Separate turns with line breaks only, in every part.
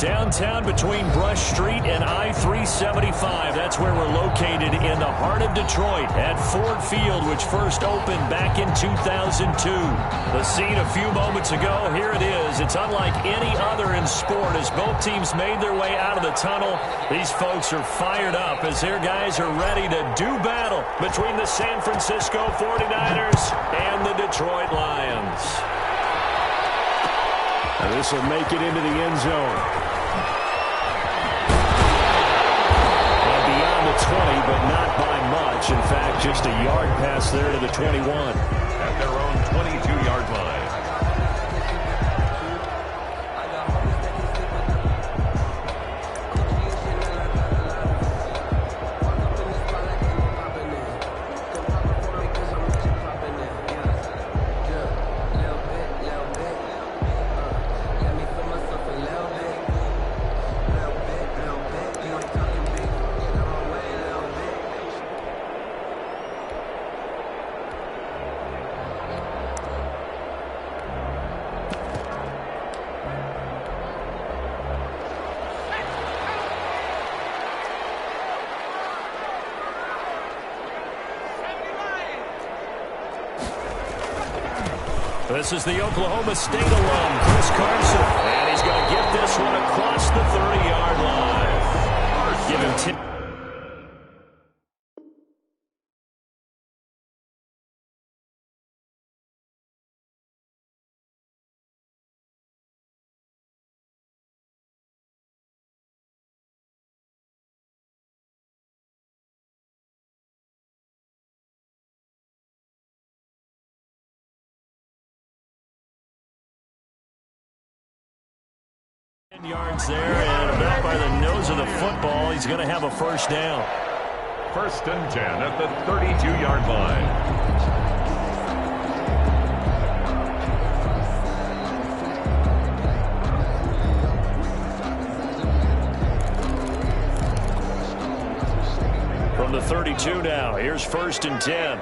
Downtown between Brush Street and I-375. That's where we're located in the heart of Detroit at Ford Field, which first opened back in 2002. The scene a few moments ago, here it is. It's unlike any other in sport as both teams made their way out of the tunnel. These folks are fired up as their guys are ready to do battle between the San Francisco 49ers and the Detroit Lions.
And this will make it into the end zone. And beyond the 20, but not by much. In fact, just a yard pass there to the 21.
At their own 22-yard line.
This is the Oklahoma State alum, Chris Carson. And he's going to get this one across the 30-yard line. Give him 10. Yards there, and about by the nose of the football, he's going to have a first down.
First and 10 at the 32-yard line.
From the 32 now, here's first and 10.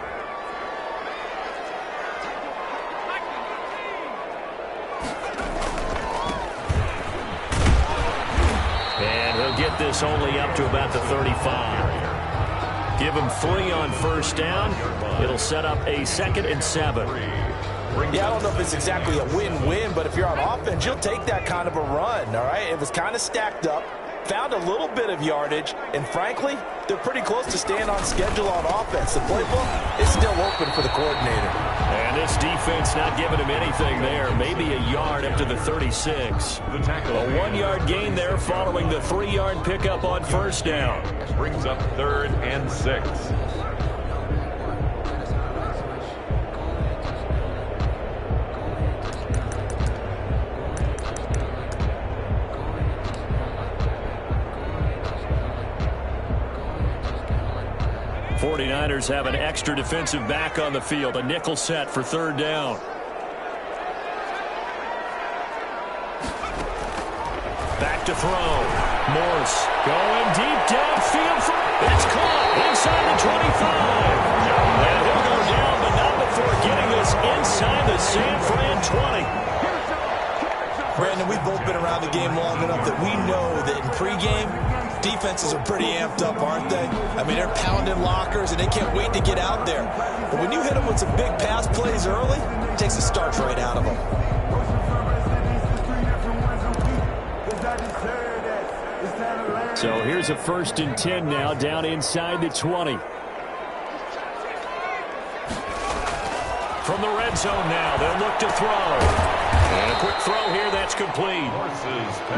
Get this only up to about the 35. Give him 3 on first down. It'll set up a 2nd and 7.
Yeah, I don't know if it's exactly a win-win, but if you're on offense, you'll take that kind of a run, all right? It was kind of stacked up, found a little bit of yardage, and frankly, they're pretty close to staying on schedule on offense. The playbook is still open for the coordinator.
And this defense not giving him anything there. Maybe a yard up to the 36.
The tackle.
A 1-yard gain there following the 3-yard pickup on first down.
Brings up 3rd and 6.
49ers have an extra defensive back on the field. A nickel set for 3rd down. Back to throw. Morse going deep downfield. It's caught inside the 25. And he'll go down, but not before getting this inside the San Fran 20.
Brandon, we've both been around the game long enough that we know that in pregame, defenses are pretty amped up, aren't they? I mean, they're pounding lockers, and they can't wait to get out there. But when you hit them with some big pass plays early, it takes the starch right out of them.
So here's a 1st and 10 now, down inside the 20. From the red zone now, they'll look to throw. And a quick throw here, that's complete.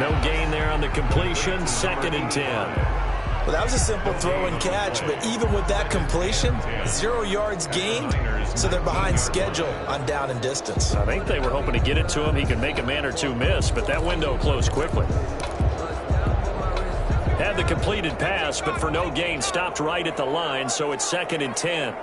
No gain there on the completion, 2nd and 10.
Well, that was a simple throw and catch, but even with that completion, 0 yards gained, so they're behind schedule on down and distance.
I think they were hoping to get it to him. He could make a man or two miss, but that window closed quickly. Had the completed pass, but for no gain, stopped right at the line, so it's 2nd and 10.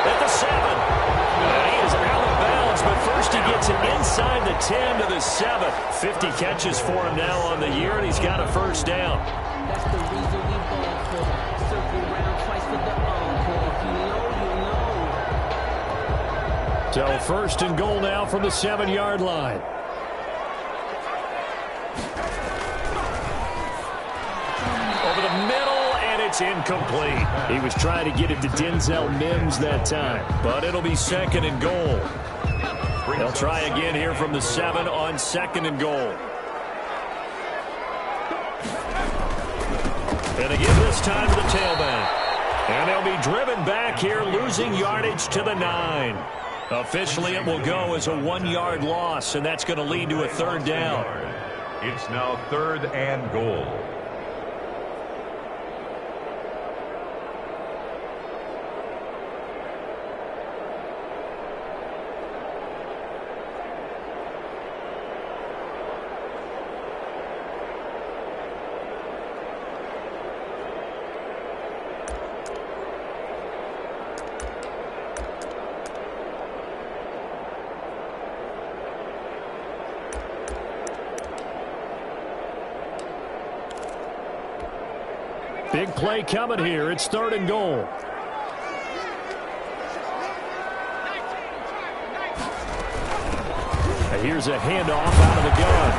At the 7. And he is out of bounds, but first he gets it inside the 10 to the 7. 50 catches for him now on the year, and he's got a first down.
That's the reason we ball for. Circle round twice for the encore. If you know, you know.
So first and goal now from the 7-yard line. Over the middle, and it's incomplete. He was trying to get it to Denzel Mims that time, but it'll be second and goal. They'll try again here from the 7 on second and goal. And again this time to the tailback. And they'll be driven back here, losing yardage to the 9. Officially, it will go as a 1-yard loss, and that's going to lead to a third down.
It's now third and goal.
Big play coming here. It's third and goal. And here's a handoff out of the gun.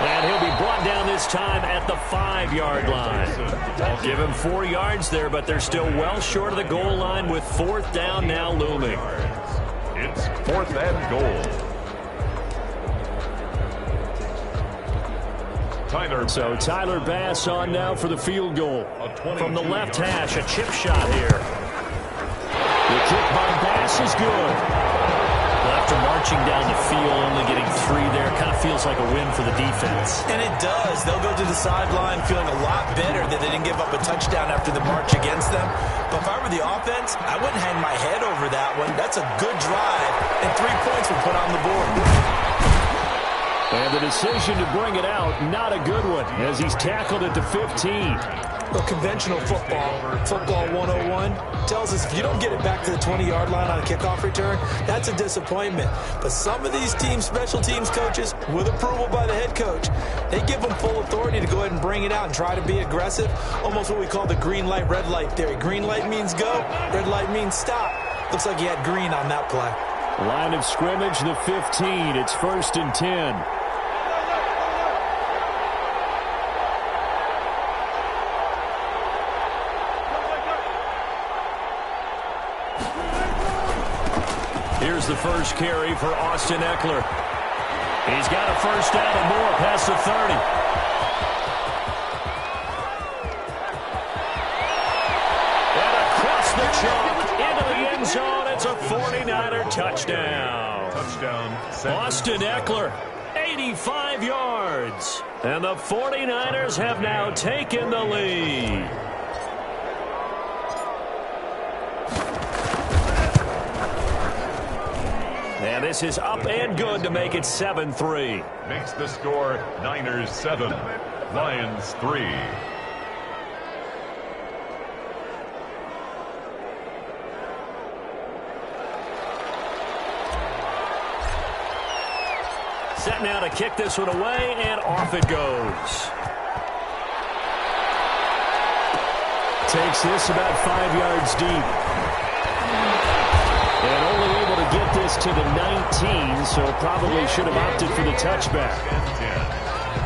And he'll be brought down this time at the 5-yard line. Give him 4 yards there, but they're still well short of the goal line with fourth down now looming.
It's fourth and goal.
So Tyler Bass on now for the field goal. From the left hash, a chip shot here. The kick by Bass is good. Well, after marching down the field, only getting 3 there, kind of feels like a win for the defense.
And it does. They'll go to the sideline feeling a lot better that they didn't give up a touchdown after the march against them. But if I were the offense, I wouldn't hang my head over that one. That's a good drive, and 3 points were put on the board.
And the decision to bring it out, not a good one, as he's tackled at the 15.
Well, conventional football 101, tells us if you don't get it back to the 20-yard line on a kickoff return, that's a disappointment. But some of these special teams coaches, with approval by the head coach, they give them full authority to go ahead and bring it out and try to be aggressive, almost what we call the green light, red light theory. Green light means go, red light means stop. Looks like he had green on that play.
Line of scrimmage, the 15. It's first and 10. Here's the first carry for Austin Ekeler. He's got a first down and more past the 30. And across the chalk into the end zone. It's a 49er touchdown. Austin Ekeler, 85 yards. And the 49ers have now taken the lead. And this is up and good to make it 7-3.
Makes the score Niners 7, Lions 3.
Set now to kick this one away, and off it goes. Takes this about 5 yards deep. And only able to get this to the 19, so probably should have opted for the touchback.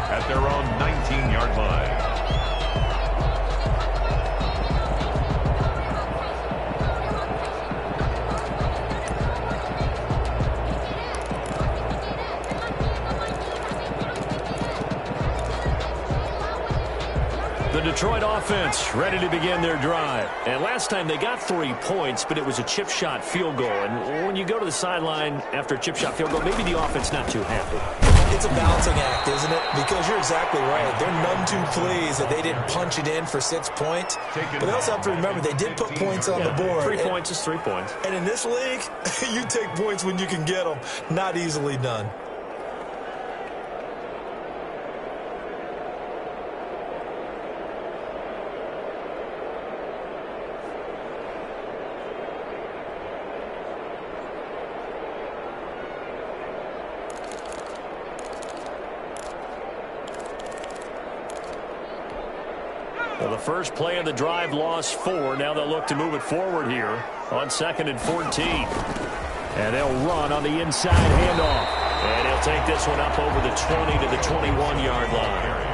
At their own 19-yard line.
The Detroit offense ready to begin their drive. And last time they got 3 points, but it was a chip shot field goal. And when you go to the sideline after a chip shot field goal, maybe the offense not too happy.
It's a balancing act, isn't it? Because you're exactly right. They're none too pleased that they didn't punch it in for 6 points. But they also have to remember they did put points on the board.
3 points is 3 points.
And in this league, you take points when you can get them. Not easily done.
Well, the first play of the drive lost 4. Now they'll look to move it forward here on 2nd and 14. And they'll run on the inside handoff. And he'll take this one up over the 20 to the 21-yard line.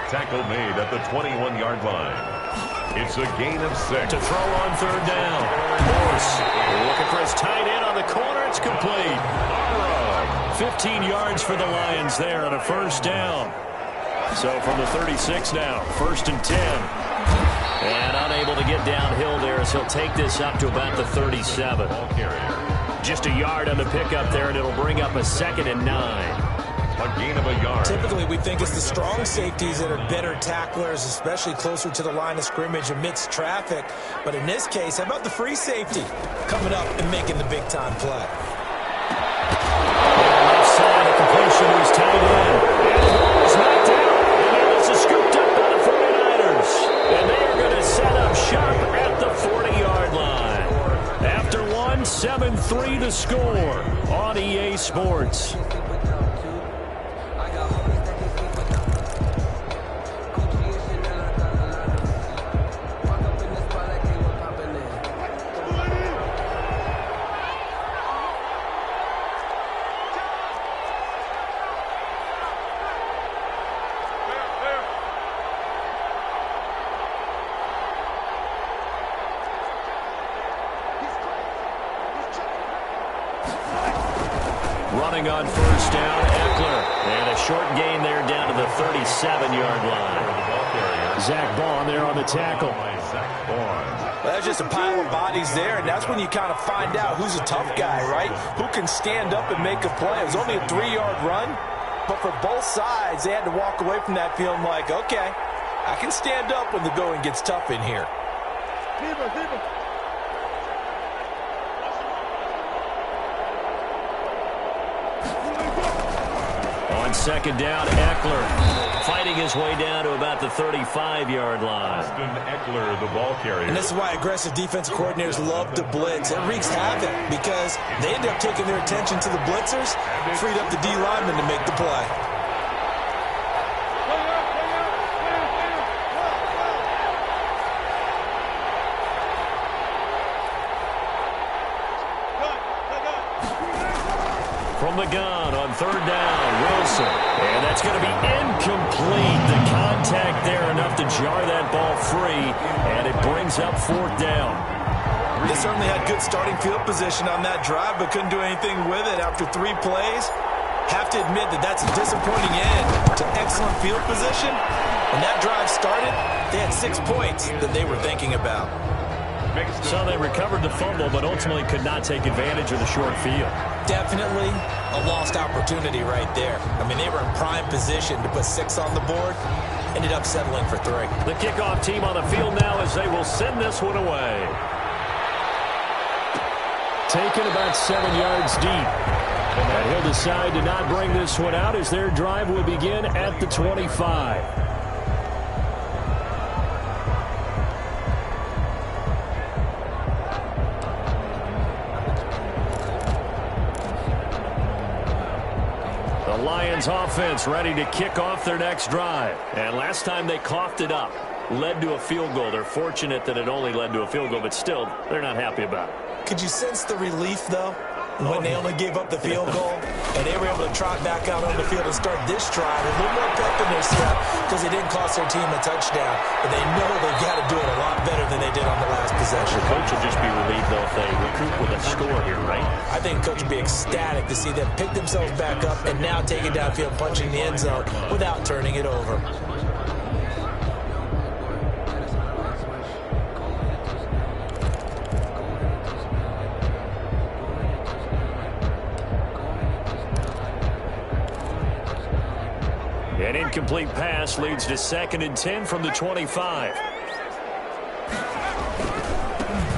Tackle made at the 21-yard line. It's a gain of 6.
To throw on third down. Morse looking for his tight end on the corner. It's complete. 15 yards for the Lions there on a first down. So from the 36 now, 1st and 10. And unable to get downhill there as he'll take this up to about the 37. Just a yard on the pickup there, and it'll bring up a 2nd and 9.
A gain of a yard.
Typically, we think it's the strong safeties that are better tacklers, especially closer to the line of scrimmage amidst traffic. But in this case, how about the free safety coming up and making the big-time play?
Left side, a completion to his tight end. And it's knocked out. And it was scooped up by the 49ers. And they are going to set up shop at the 40-yard line. After one, 7-3 to score on EA Sports. Running on first down, Eckler. And a short gain there down to the 37-yard line. Zach Bond there on the tackle.
Well, there's just a pile of bodies there, and that's when you kind of find out who's a tough guy, right? Who can stand up and make a play. It was only a 3-yard run, but for both sides, they had to walk away from that feeling like, okay, I can stand up when the going gets tough in here.
On second down, Eckler fighting his way down to about the 35-yard line.
Austin Eckler, the ball carrier.
And this is why aggressive defensive coordinators love to blitz. It wreaks havoc because they end up taking their attention to the blitzers, freed up the D lineman to make the play.
From the gun on third down, Wilson. And that's going to be incomplete. The contact there enough to jar that ball free, and it brings up 4th down.
They certainly had good starting field position on that drive, but couldn't do anything with it after 3 plays. Have to admit that that's a disappointing end to excellent field position. When that drive started, they had 6 points that they were thinking about.
So they recovered the fumble, but ultimately could not take advantage of the short field.
Definitely a lost opportunity right there. I mean, they were in prime position to put 6 on the board. Ended up settling for 3.
The kickoff team on the field now as they will send this one away. Taken about 7 yards deep. And he'll decide to not bring this one out as their drive will begin at the 25. Lions offense ready to kick off their next drive. And last time they coughed it up, led to a field goal. They're fortunate that it only led to a field goal, but still, they're not happy about it.
Could you sense the relief, though, when they only gave up the field goal and they were able to trot back out on the field and start this drive with a little more pep in their step because it didn't cost their team a touchdown, but they know they've got to do it a lot better than they did on the last possession.
The coach will just be relieved, though, if they recoup with a score here, right?
I think coach would be ecstatic to see them pick themselves back up and now take it downfield, punching the end zone without turning it over.
An incomplete pass leads to 2nd and 10 from the 25.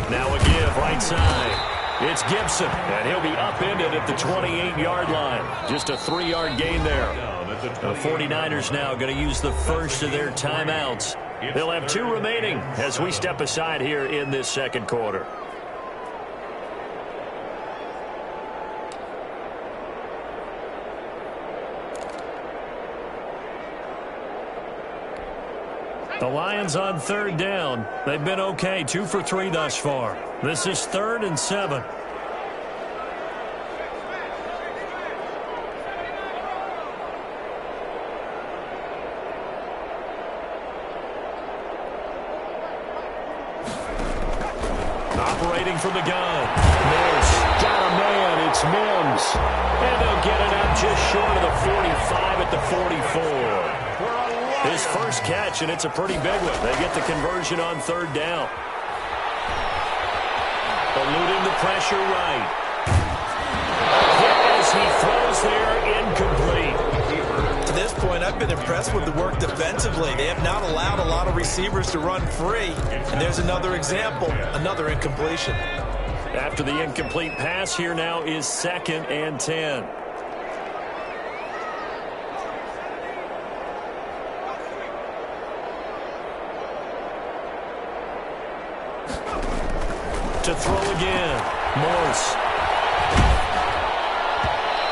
Now a give right side. It's Gibson, and he'll be upended at the 28-yard line. Just a 3-yard gain there. The 49ers now going to use the first of their timeouts. They'll have 2 remaining as we step aside here in this second quarter. The Lions on third down. They've been okay, 2 for 3 thus far. This is 3rd and 7. Operating from the gun. Morse got a man. It's Mims. And they'll get it up just short of the 45 at the 44. His first catch, and it's a pretty big one. They get the conversion on third down. Eluding the pressure right. Hit as he throws there, incomplete.
To this point, I've been impressed with the work defensively. They have not allowed a lot of receivers to run free. And there's another example, another incompletion.
After the incomplete pass, here now is 2nd and 10. To throw again. Morse.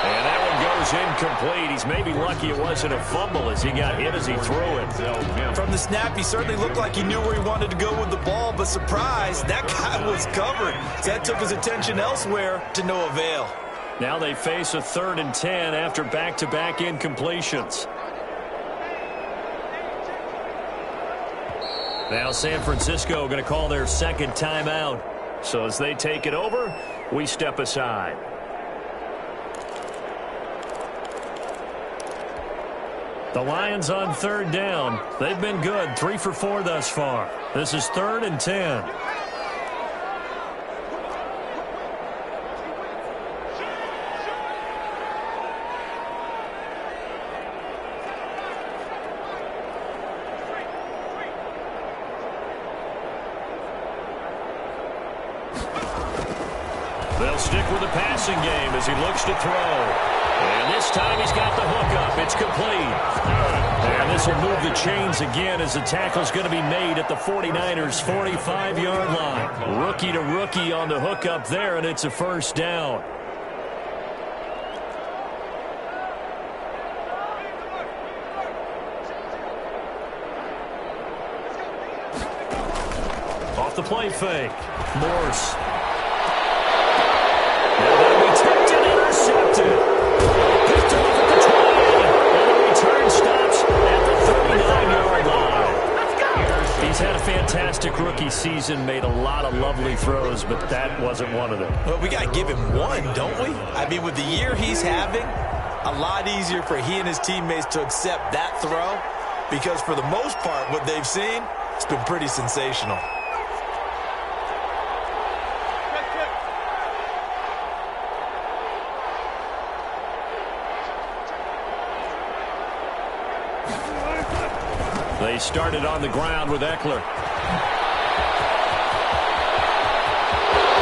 And that one goes incomplete. He's maybe lucky it wasn't a fumble as he got hit as he threw it.
From the snap, he certainly looked like he knew where he wanted to go with the ball, but surprise, that guy was covered. So that took his attention elsewhere to no avail.
Now they face a 3rd and 10 after back-to-back incompletions. Now San Francisco going to call their 2nd timeout. So as they take it over, we step aside. The Lions on 3rd down. They've been good, 3 for 4 thus far. This is 3rd and 10. They'll stick with the passing game as he looks to throw. And this time he's got the hook up. It's complete. And this will move the chains again as the tackle's going to be made at the 49ers' 45-yard line. Rookie to rookie on the hook up there, and it's a first down. Off the play fake. Morse. Now that'll be tipped and intercepted. Picked off at the 20. And the return stops at the 39-yard line. He's had a fantastic rookie season, made a lot of lovely throws, but that wasn't one of them.
Well, we got to give him one, don't we? I mean, with the year he's having, a lot easier for he and his teammates to accept that throw because for the most part, what they've seen, it's been pretty sensational.
They started on the ground with Eckler.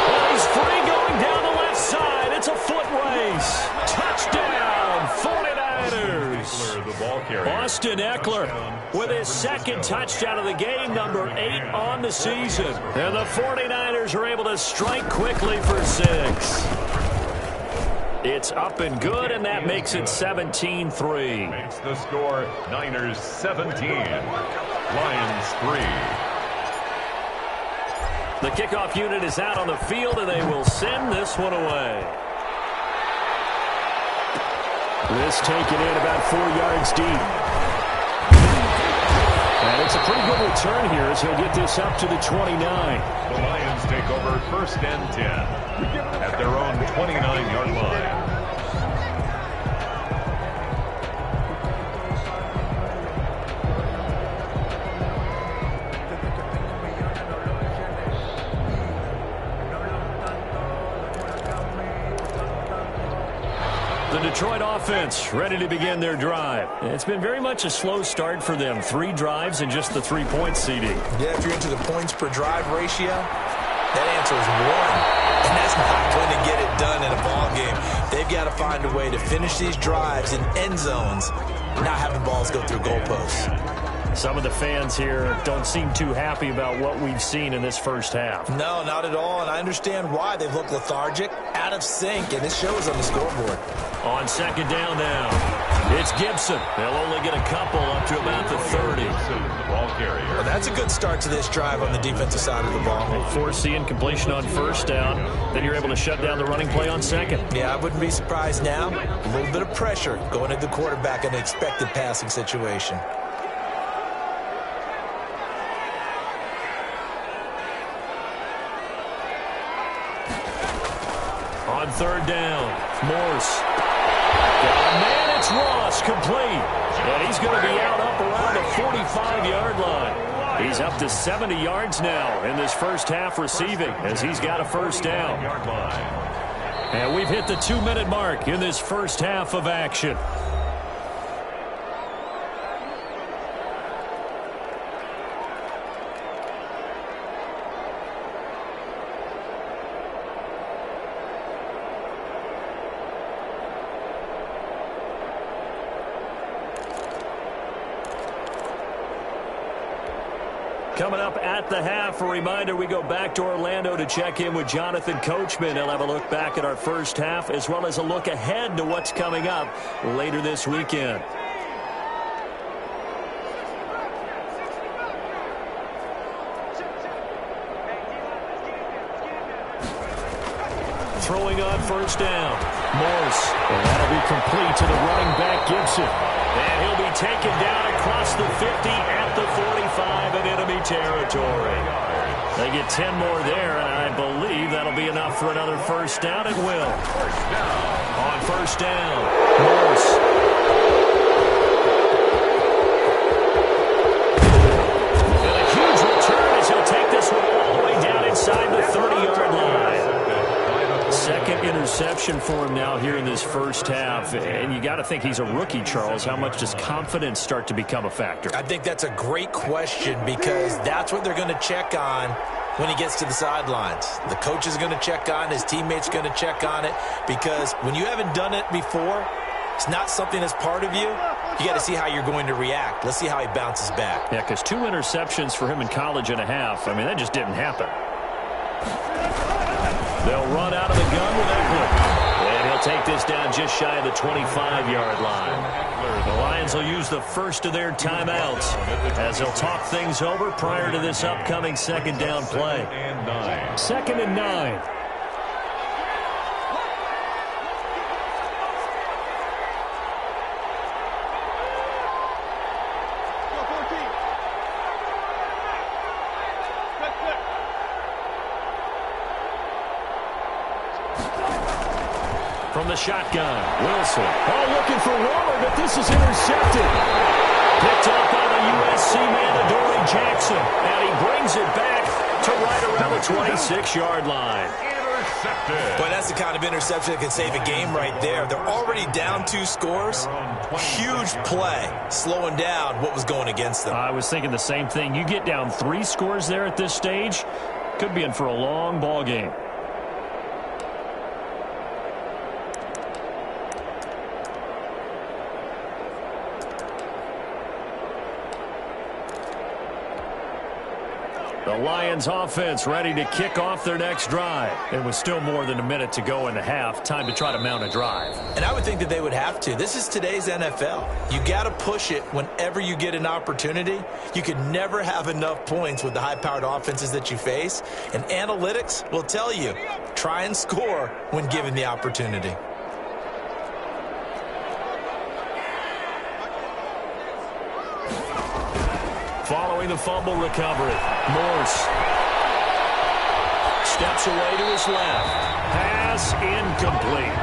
Well, he's free going down the left side. It's a foot race. Touchdown, 49ers. Austin Eckler with his 2nd touchdown of the game, number 8 on the season. And the 49ers are able to strike quickly for 6. It's up and good, and that makes it 17-3.
Makes the score Niners 17, Lions 3.
The kickoff unit is out on the field, and they will send this one away. This taken in about 4 yards deep. And it's a pretty good return here as he'll get this up to the 29.
The Lions take over 1st and 10 at their own 29-yard line.
The Detroit offense ready to begin their drive. It's been very much a slow start for them. 3 drives and just the 3-point CD.
Yeah, if you're into the points per drive ratio, that answer is 1. And that's not going to get it done in a ball game. They've got to find a way to finish these drives in end zones, not having balls go through goalposts.
Some of the fans here don't seem too happy about what we've seen in this first half.
No, not at all, and I understand why. They've looked lethargic, out of sync, and it shows on the scoreboard.
On 2nd down now, it's Gibson. They'll only get a couple up to about the 30.
Well, that's a good start to this drive on the defensive side of the ball.
They force the incompletion on 1st down. Then you're able to shut down the running play on 2nd.
Yeah, I wouldn't be surprised now. A little bit of pressure going at the quarterback in an expected passing situation.
On third down, Morse. Got a man, it's Ross, complete. And he's going to be out up around the 45-yard line. He's up to 70 yards now in this first half receiving as he's got a first down. And we've hit the 2-minute mark in this first half of action. Coming up at the half, a reminder, we go back to Orlando to check in with Jonathan Coachman. He'll have a look back at our first half as well as a look ahead to what's coming up later this weekend. Throwing on first down, Morse. And that'll be complete to the running back, Gibson. And he'll be taken down across the 50 at the 45 in enemy territory. They get 10 more there, and I believe that'll be enough for another first down. It will. On first down, Morse. And a huge return as he'll take this one all the way down inside the 30-yard line. Second interception for him now here in this first half. And you got to think he's a rookie, Charles. How much does confidence start to become a factor?
I think that's a great question because that's what they're going to check on when he gets to the sidelines. The coach is going to check on, his teammates going to check on it, because when you haven't done it before, it's not something that's part of you. You got to see how you're going to react. Let's see how he bounces back.
Yeah, because 2 interceptions for him in college and a half. I mean, that just didn't happen. They'll run out of the gun with Eckler. And he'll take this down just shy of the 25-yard line. The Lions will use the first of their timeouts as they'll talk things over prior to this upcoming second down play. 2nd and 9. From the shotgun, Wilson. Oh, looking for Waller, but this is intercepted. Picked up by the USC man, Adoree Jackson. And he brings it back to right around the 26-yard line.
Boy, that's the kind of interception that can save a game right there. They're already down 2 scores. Huge play, slowing down what was going against them.
I was thinking the same thing. You get down 3 scores there at this stage, could be in for a long ball game. The Lions offense ready to kick off their next drive. It was still more than a minute to go in the half. Time to try to mount a drive.
And I would think that they would have to. This is today's NFL. You got to push it whenever you get an opportunity. You can never have enough points with the high-powered offenses that you face. And analytics will tell you, try and score when given the opportunity.
Following the fumble recovery, Morse steps away to his left. Pass incomplete.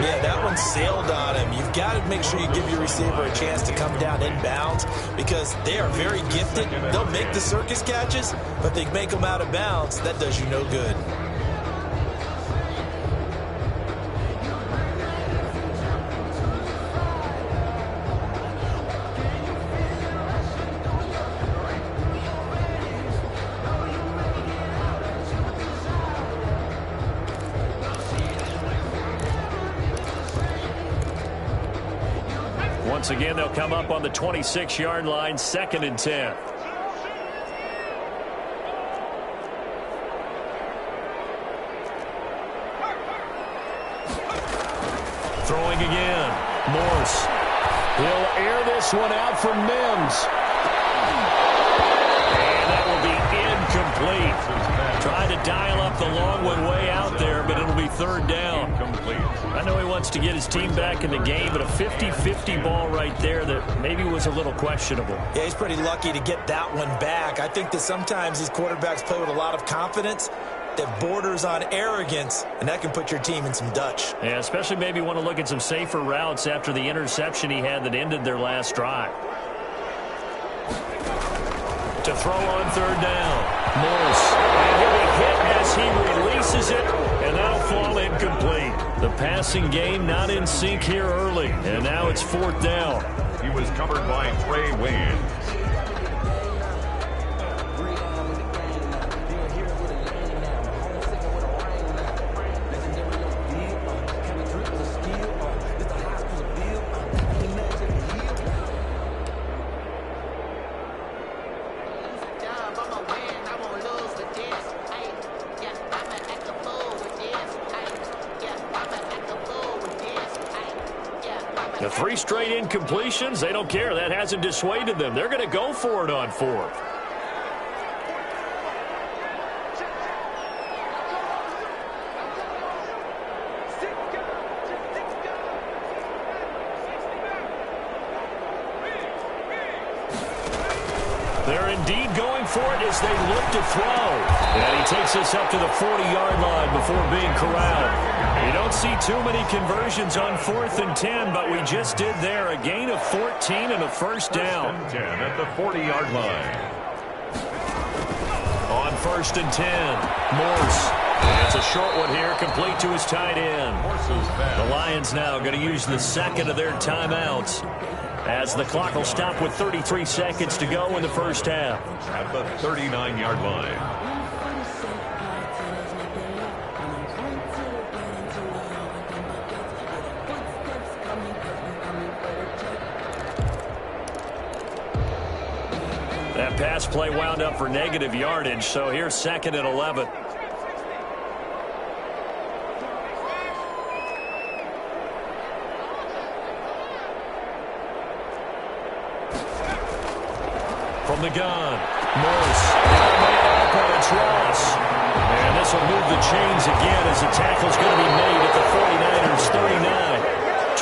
Yeah, that one sailed on him. You've got to make sure you give your receiver a chance to come down inbounds because they are very gifted. They'll make the circus catches, but they make them out of bounds. That does you no good.
Once again, they'll come up on the 26-yard line, 2nd and 10. Throwing again, Morse. He'll air this one out for Mims. And that will be incomplete. Tried to dial up the long one way out there, but it'll be 3rd down. I know he wants to get his team back in the game, but a 50-50 ball right there that maybe was a little questionable.
Yeah, he's pretty lucky to get that one back. I think that sometimes these quarterbacks play with a lot of confidence. that borders on arrogance, and that can put your team in some Dutch.
Yeah, especially maybe want to look at some safer routes after the interception he had that ended their last drive. To throw on third down, Morse. And he'll be hit as he releases it, and that'll fall incomplete. The passing game not in sync here early, and now it's fourth down.
He was covered by Trey Waynes.
The 3 straight incompletions, they don't care. That hasn't dissuaded them. They're going to go for it on fourth. They're indeed going for it as they look to throw. And he takes us up to the 40-yard line before being corralled. You don't see too many conversions on 4th and 10, but we just did there. A gain of 14 and a first down.
10 at the 40-yard line.
On 1st and 10, Morse. And it's a short one here, complete to his tight end. The Lions now going to use the second of their timeouts, as the clock will stop with 33 seconds to go in the first half.
At the 39-yard line.
That pass play wound up for negative yardage, so here's 2nd and 11. From the gun, Morse. It's Ross. And this will move the chains again as the tackle's going to be made at the 49ers'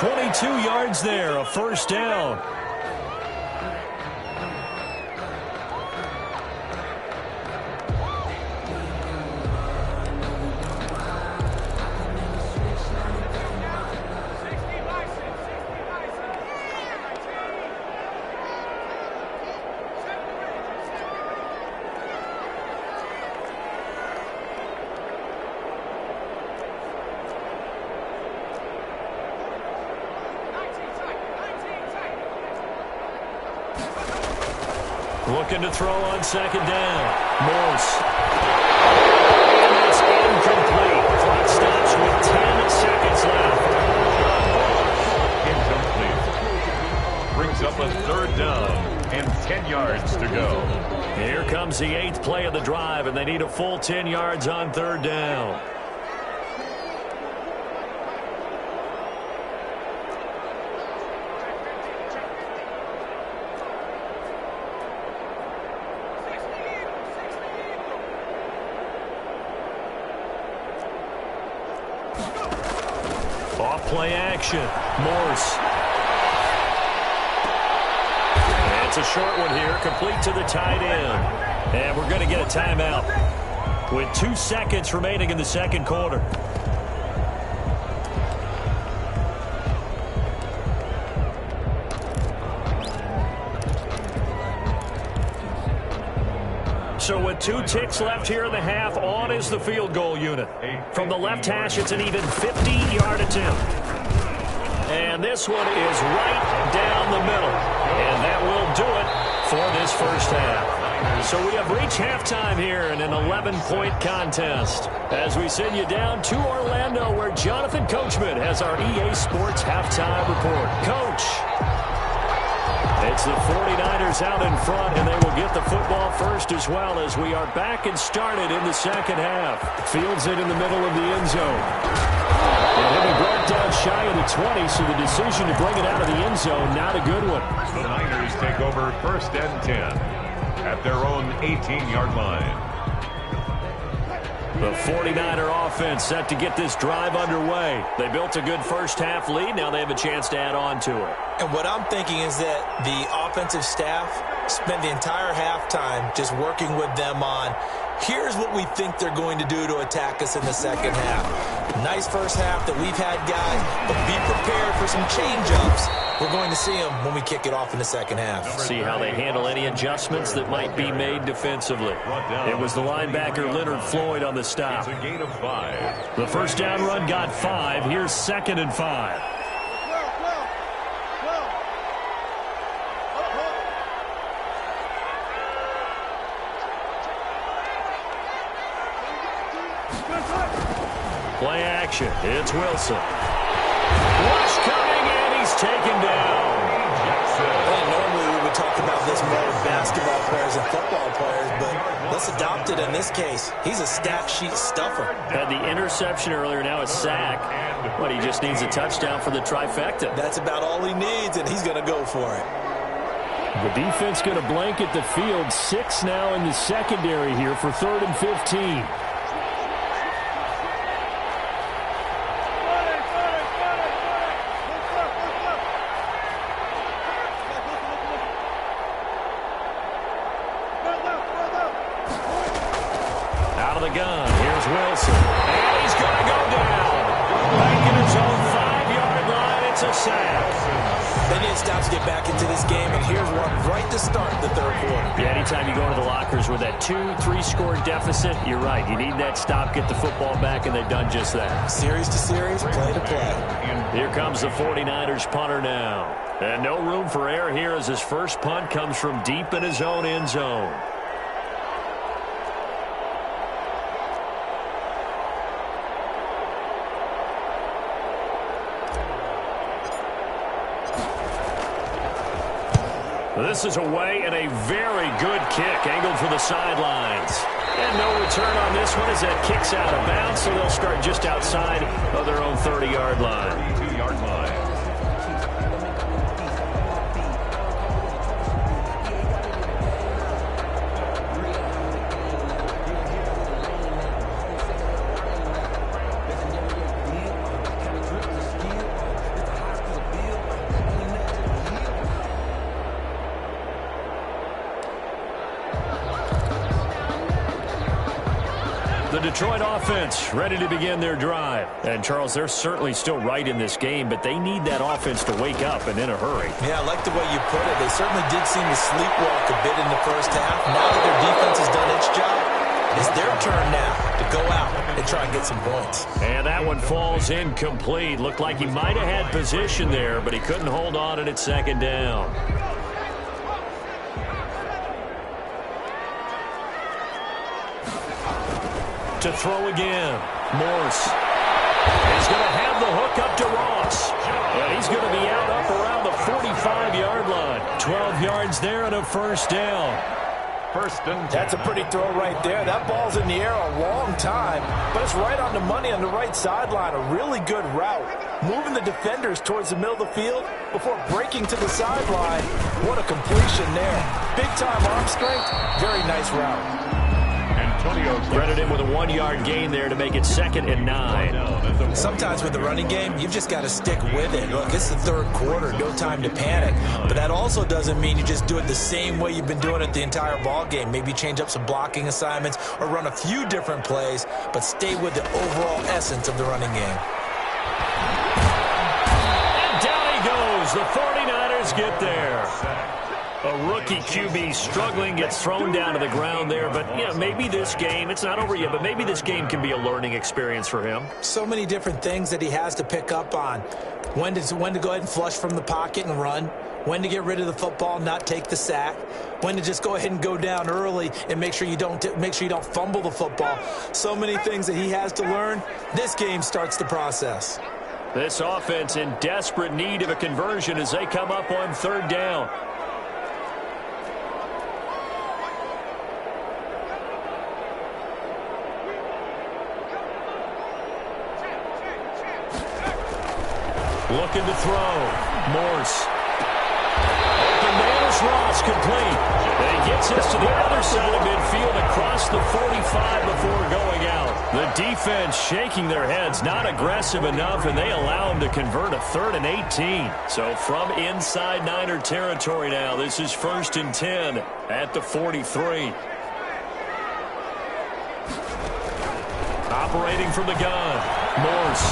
39. 22 yards there, a first down. Looking to throw on 2nd down. Morse. And it's incomplete. Clock stops with 10 seconds left.
Incomplete. Brings up a 3rd down and 10 yards to go.
Here comes the 8th play of the drive, and they need a full 10 yards on 3rd down. Play action. Morse. And it's a short one here, complete to the tight end. And we're going to get a timeout with 2 seconds remaining in the second quarter. So with 2 ticks left here in the half, on is the field goal unit. From the left hash, it's an even 50-yard attempt. And this one is right down the middle. And that will do it for this first half. So we have reached halftime here in an 11-point contest, as we send you down to Orlando, where Jonathan Coachman has our EA Sports halftime report. Coach. It's the 49ers out in front, and they will get the football first as well, as we are back and started in the second half. Fields it in the middle of the end zone. And he'll be brought down shy of the 20, so the decision to bring it out of the end zone, not a good one.
The Niners take over 1st and 10 at their own 18-yard line.
The 49er offense set to get this drive underway. They built a good first half lead. Now they have a chance to add on to it.
And what I'm thinking is that the offensive staff spent the entire halftime just working with them on Here's what we think they're going to do to attack us in the second half. Nice first half that we've had, guys, but be prepared for some change-ups. We're going to see them when we kick it off in the second half.
See how they handle any adjustments that might be made defensively. It was the linebacker Leonard Floyd on the stop.
It's a gain of 5.
The first down run got 5. Here's 2nd and 5. Play action. It's Wilson. Rush coming, and he's taken down.
And normally we would talk about this more with basketball players and football players, but let's adopt it in this case. He's a stat sheet stuffer.
Had the interception earlier, now a sack. But he just needs a touchdown for the trifecta.
That's about all he needs, and he's going to go for it.
The defense going to blanket the field. 6 now in the secondary here for 3rd and 15. Out of the gun, here's Wilson. And he's going to go down. Back in his own 5-yard line, it's a sack.
They need stops to get back into this game, and here's one right to start the third quarter.
Yeah, anytime you go to the lockers with that 2-3 score deficit, you're right. You need that stop, get the football back, and they've done just that.
Series to series, play to play.
Here comes the 49ers punter now. And no room for error here as his first punt comes from deep in his own end zone. This is away and a very good kick angled for the sidelines. And no return on this one as that kicks out of bounds, so they'll start just outside of their own 30-yard line.
32-yard line.
The Detroit offense ready to begin their drive. And, Charles, they're certainly still right in this game, but they need that offense to wake up and in a hurry.
Yeah, I like the way you put it. They certainly did seem to sleepwalk a bit in the first half. Now that their defense has done its job, it's their turn now to go out and try and get some points.
And that one falls incomplete. Looked like he might have had position there, but he couldn't hold on at 2nd down. To throw again. Morse. He's going to have the hook up to Ross. And he's going to be out up around the 45-yard line. 12 yards there and a first down.
First and 10.
That's a pretty throw right there. That ball's in the air a long time, but it's right on the money on the right sideline. A really good route. Moving the defenders towards the middle of the field before breaking to the sideline. What a completion there. Big-time arm strength. Very nice route.
Credit him with a 1-yard gain there to make it 2nd and 9.
Sometimes with the running game, you've just got to stick with it. Look, it's the third quarter, no time to panic. But that also doesn't mean you just do it the same way you've been doing it the entire ball game. Maybe change up some blocking assignments or run a few different plays, but stay with the overall essence of the running game.
And down he goes. The 49ers get there. A rookie QB struggling, gets thrown down to the ground there. But, yeah, maybe this game, it's not over yet, but maybe this game can be a learning experience for him.
So many different things that he has to pick up on. When to go ahead and flush from the pocket and run. When to get rid of the football, not take the sack. When to just go ahead and go down early and make sure you don't fumble the football. So many things that he has to learn. This game starts the process.
This offense in desperate need of a conversion as they come up on 3rd down. Looking to throw. Morse. Open man is Ross, complete. And he gets us to the other side of midfield across the 45 before going out. The defense shaking their heads, not aggressive enough, and they allow him to convert a 3rd and 18. So from inside Niner territory now, this is 1st and 10 at the 43. Operating from the gun. Morse.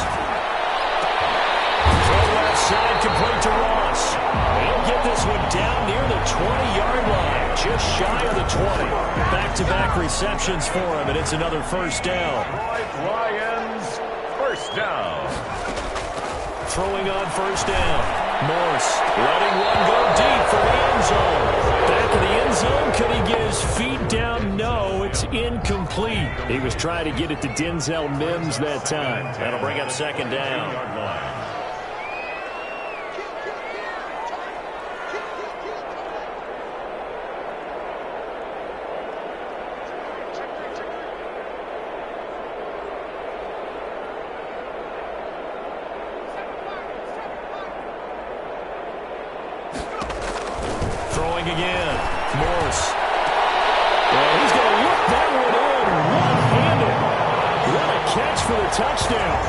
Throw left side, complete to Ross. He'll get this one down near the 20-yard line. Just shy of the 20. Back-to-back receptions for him, and it's another first down.
Lions, first down.
Throwing on first down. Morse letting one go deep for the end zone. Back of the end zone. Could he get his feet down? No, it's incomplete. He was trying to get it to Denzel Mims that time. That'll bring up second down. Again, Morse. Well, he's going to look that one in one-handed. What a catch for the touchdown.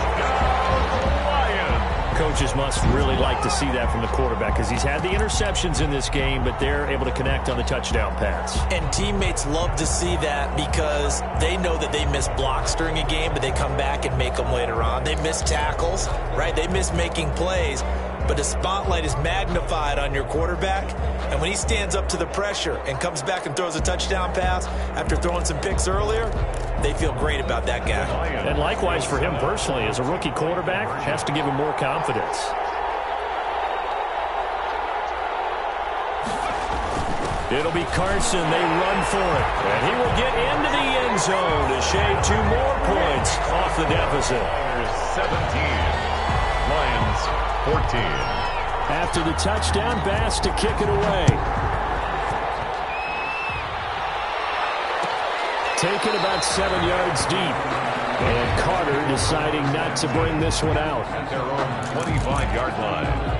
Coaches must really like to see that from the quarterback because he's had the interceptions in this game, but they're able to connect on the touchdown pass.
And teammates love to see that because they know that they miss blocks during a game, but they come back and make them later on. They miss tackles, right? They miss making plays. But the spotlight is magnified on your quarterback, and when he stands up to the pressure and comes back and throws a touchdown pass after throwing some picks earlier, they feel great about that guy.
And likewise for him personally, as a rookie quarterback, has to give him more confidence. It'll be Carson. They run for it. And he will get into the end zone to shave 2 more points off the deficit.
17. Lions 14.
After the touchdown, Bass to kick it away. Taken about 7 yards deep. And Carter deciding not to bring this one out.
At their own 25-yard line.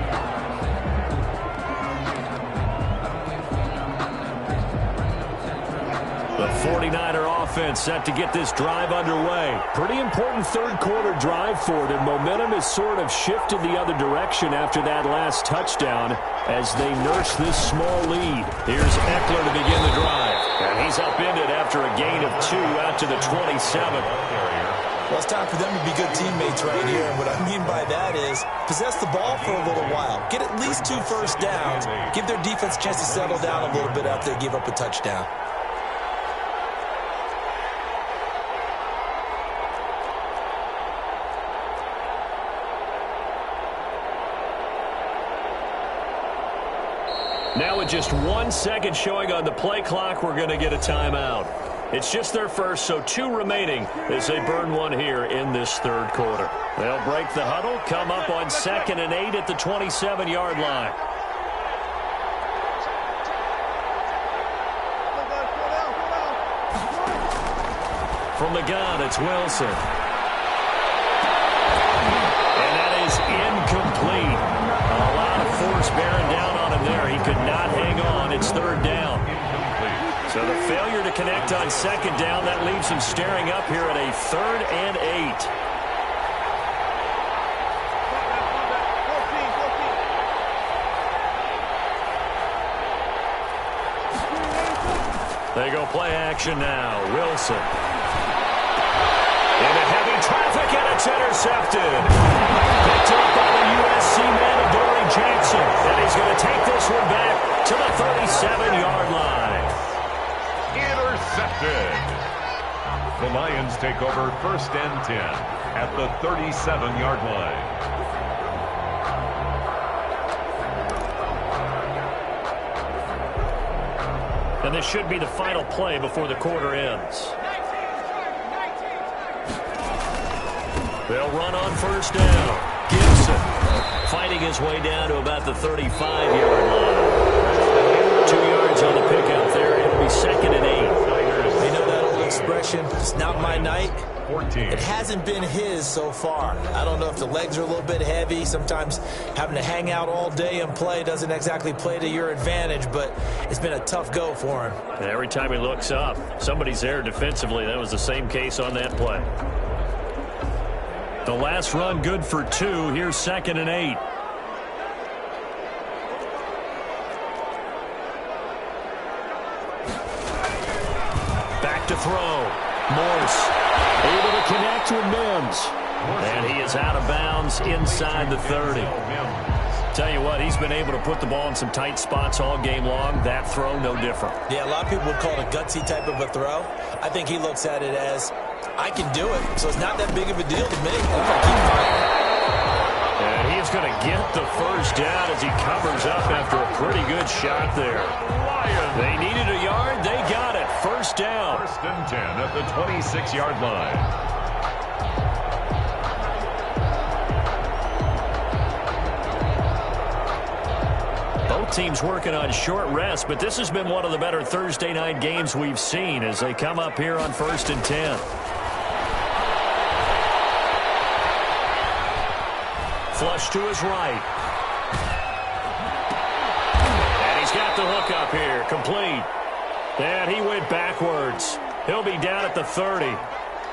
The 49er offense set to get this drive underway. Pretty important third-quarter drive for them. Momentum has sort of shifted the other direction after that last touchdown as they nurse this small lead. Here's Eckler to begin the drive. And he's upended after a gain of 2 out to the 27.
Well, it's time for them to be good teammates right here. And what I mean by that is possess the ball for a little while. Get at least 2 first downs. Give their defense a chance to settle down a little bit after they give up a touchdown.
Now with just 1 second showing on the play clock, we're going to get a timeout. It's just their first, so 2 remaining as they burn one here in this third quarter. They'll break the huddle, come up on 2nd and 8 at the 27-yard line. From the gun, it's Wilson. And that is incomplete. A lot of force bearing down on him there. He could not hang on. It's 3rd down. So the failure to connect on 2nd down, that leaves him staring up here at a 3rd and 8. They go play action now. Wilson. Into heavy traffic, and it's intercepted. Picked up by the USC man, Adoree Jackson. And he's going to take this one back to the 37-yard line.
Intercepted. The Lions take over 1st and 10 at the 37-yard line.
And this should be the final play before the quarter ends. They'll run on 1st down. Gibson fighting his way down to about the 35-yard line. 2 yards on the pickup there. It'll be 2nd and 8.
You know that old expression, it's not my night.
14.
It hasn't been his so far. I don't know if the legs are a little bit heavy. Sometimes having to hang out all day and play doesn't exactly play to your advantage, but it's been a tough go for him.
And every time he looks up, somebody's there defensively. That was the same case on that play. The last run good for 2. Here's 2nd and 8. Back to throw. Morse able to connect back to Mims. And he is out of bounds inside the 30. Tell you what, he's been able to put the ball in some tight spots all game long. That throw, no different.
Yeah, a lot of people would call it a gutsy type of a throw. I think he looks at it as, I can do it, so it's not that big of a deal to me. I'm going to keep fighting.
And he's going to get the first down as he covers up after a pretty good shot there. They needed a yard. They got it. First down.
First and 10 at the 26-yard line.
Both teams working on short rest, but this has been one of the better Thursday night games we've seen as they come up here on first and 10. Flush to his right. And he's got the hook up here. Complete. And he went backwards. He'll be down at the 30.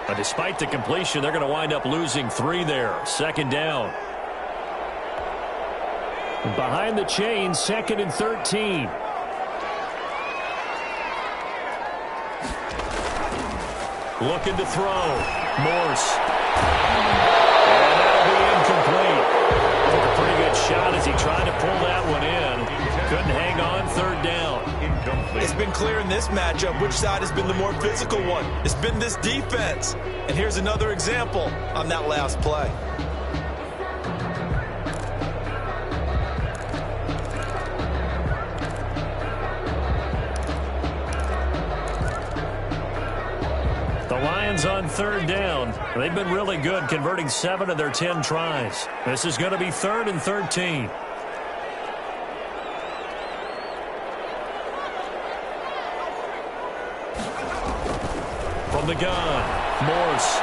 But despite the completion, they're going to wind up losing 3 there. Second down. Behind the chain, second and 13. Looking to throw. Morse. And that'll be incomplete. Took a pretty good shot as he tried to pull that one in. Couldn't hang on, third down.
It's been clear in this matchup which side has been the more physical one. It's been this defense. And here's another example on that last play.
On third down. They've been really good, converting 7 of their 10 tries. This is going to be third and 13. From the gun, Morse.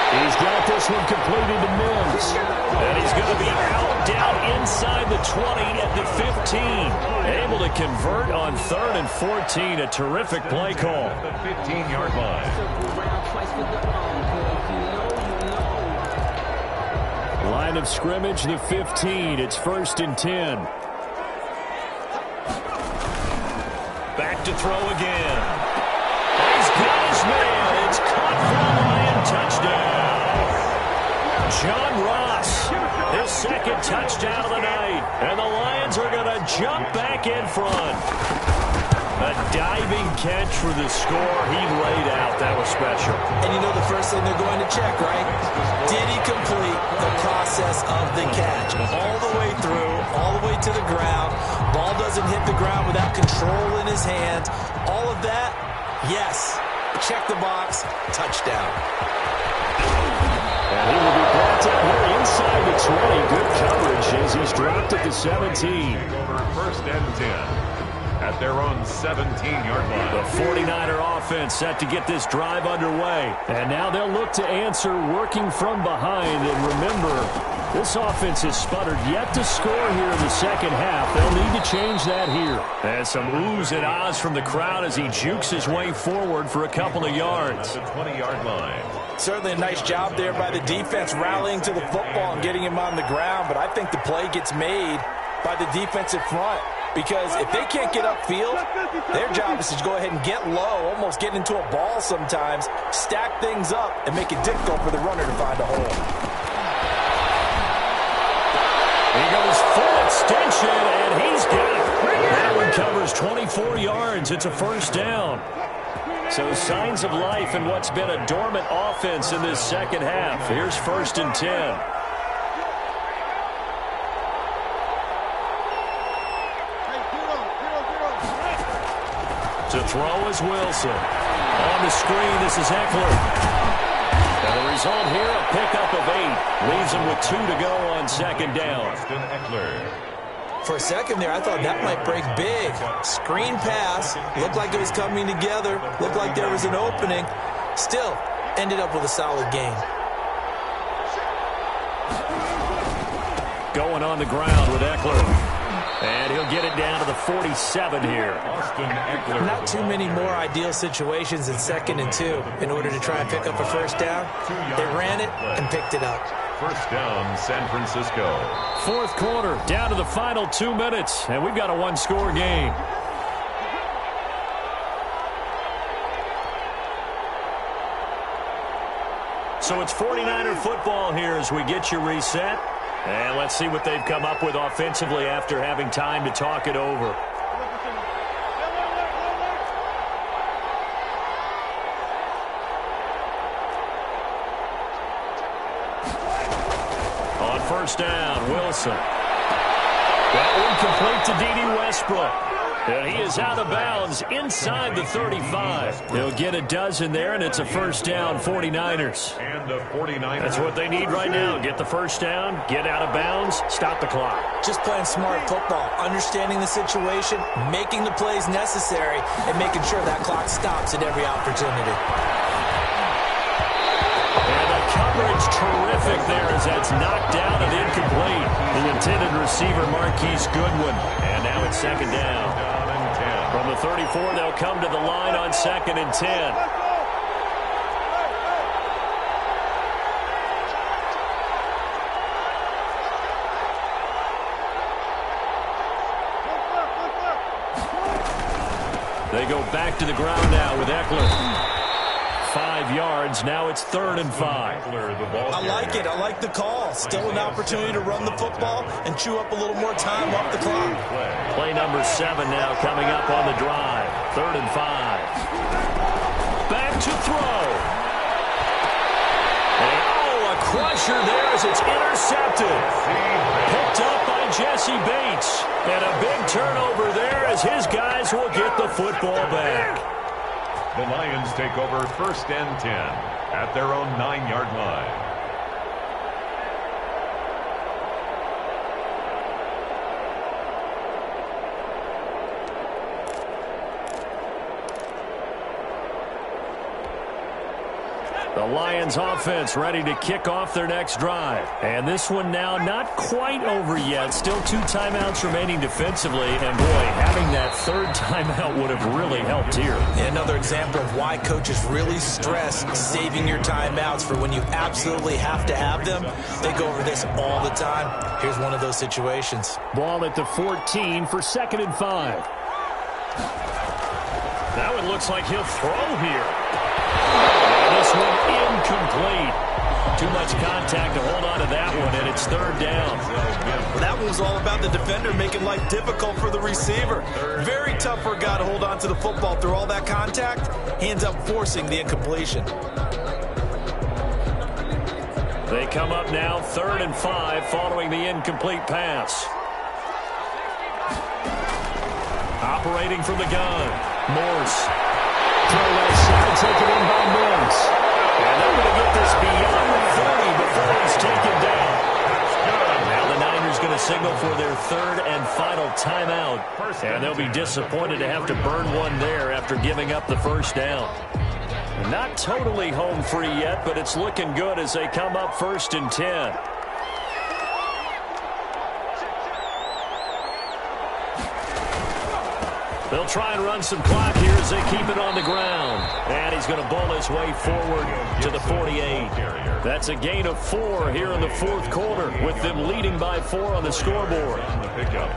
He's got this one completed to Mims. And he's going to be out down inside the 20 at the 15. Able to convert on third and 14. A terrific play call.
The 15-yard line.
Line of scrimmage, the 15. It's first and 10. Back to throw again. He's got his man. It's caught for the Lion touchdown. John Ross, his second touchdown of the night. And the Lions are going to jump back in front. A diving catch for the score he laid out. That was special.
And you know the first thing they're going to check, right? Did he complete the process of the catch? All the way through, all the way to the ground. Ball doesn't hit the ground without control in his hands. All of that, yes. Check the box, touchdown.
And he will be brought down here inside the 20. Good coverage as he's dropped at the 17.
Over first and 10. At their own 17-yard line.
The 49er offense set to get this drive underway. And now they'll look to answer working from behind. And remember, this offense has sputtered yet to score here in the second half. They'll need to change that here. And some oohs and ahs from the crowd as he jukes his way forward for a couple of yards.
At the 20-yard line.
Certainly a nice job there by the defense rallying to the football and getting him on the ground. But I think the play gets made by the defensive front. Because if they can't get upfield, their job is to go ahead and get low, almost get into a ball sometimes, stack things up, and make it difficult for the runner to find a hole.
He goes full extension, and he's got it. That one covers 24 yards. It's a first down. So signs of life in what's been a dormant offense in this second half. Here's first and 10. To throw is Wilson. On the screen, this is Eckler. And the result here, a pickup of 8. Leaves him with 2 to go on second down.
Austin Eckler.
For a second there, I thought that might break big. Screen pass. Looked like it was coming together. Looked like there was an opening. Still, ended up with a solid gain.
Going on the ground with Eckler. And he'll get it down to the 47 here.
Austin Eckler.
Not too many more ideal situations in second and 2 in order to try and pick up a first down. They ran it and picked it up.
First down, San Francisco.
Fourth quarter, down to the final 2 minutes, and we've got a one-score game. So it's 49er football here as we get you reset. And let's see what they've come up with offensively after having time to talk it over. On first down, Wilson. That one complete to D.D. Westbrook. And he is out of bounds inside the 35. He'll get a dozen there, and it's a first down, 49ers.
And the 49ers.
That's what they need right now. Get the first down, get out of bounds, stop the clock.
Just playing smart football, understanding the situation, making the plays necessary, and making sure that clock stops at every opportunity.
And the coverage terrific there as that's knocked down and incomplete. The intended receiver, Marquise Goodwin. And now it's second down. From the 34, they'll come to the line on 2nd and 10. They go back to the ground now with Eckler. 5 yards. Now it's 3rd and 5.
I like it. I like the call. Still an opportunity to run the football and chew up a little more time off the clock.
Play number 7 now coming up on the drive. 3rd and 5. Back to throw. And a crusher there as it's intercepted. Picked up by Jesse Bates. And a big turnover there as his guys will get the football back.
The Lions take over 1st and 10 at their own 9-yard line.
The Lions offense ready to kick off their next drive. And this one now not quite over yet. Still 2 timeouts remaining defensively. And boy, having that 3rd timeout would have really helped here.
Another example of why coaches really stress saving your timeouts for when you absolutely have to have them. They go over this all the time. Here's one of those situations.
Ball at the 14 for 2nd and 5. Now it looks like he'll throw here. This one incomplete. Too much contact to hold on to that one, and it's 3rd down.
Well, that one was all about the defender making life difficult for the receiver. Very tough for a guy to hold on to the football through all that contact. He ends up forcing the incompletion.
They come up now 3rd and 5 following the incomplete pass. Operating from the gun, Morse. Throw that side, taken in by Mims. And they're going to get this beyond the 30 before he's taken down. Now the Niners going to signal for their 3rd and final timeout. And they'll be disappointed to have to burn one there after giving up the first down. Not totally home free yet, but it's looking good as they come up 1st and 10. They'll try and run some clock here as they keep it on the ground. And he's going to bowl his way forward to the 48. That's a gain of 4 here in the 4th quarter, with them leading by 4 on the scoreboard.
The pickup.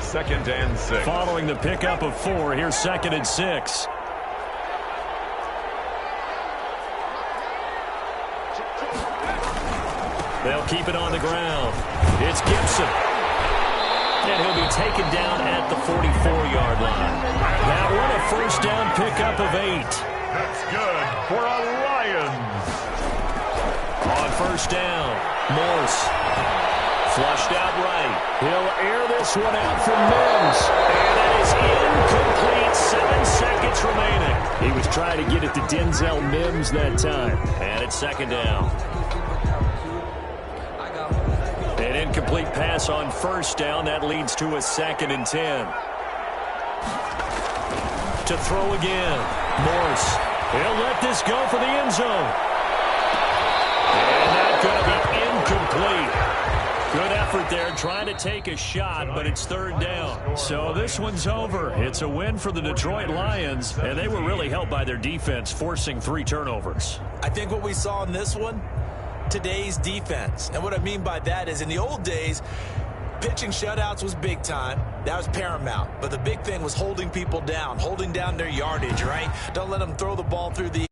2nd and 6.
Following the pickup of 4, here's 2nd and 6. They'll keep it on the ground. It's Gibson. And he'll be taken down at the 44-yard line. That one a first down pickup of 8.
That's good for a Lions.
On first down, Morse. Flushed out right. He'll air this one out from Mims. And that is incomplete. 7 seconds remaining. He was trying to get it to Denzel Mims that time. And it's 2nd down. An incomplete pass on first down. That leads to a 2nd and 10. To throw again. Morse. He'll let this go for the end zone. And that's going to be incomplete. Good effort there trying to take a shot, but it's 3rd down. So this one's over. It's a win for the Detroit Lions, and they were really helped by their defense, forcing 3 turnovers.
I think what we saw in this one, today's defense. And what I mean by that is in the old days, pitching shutouts was big time. That was paramount. But the big thing was holding people down, holding down their yardage, right? Don't let them throw the ball through the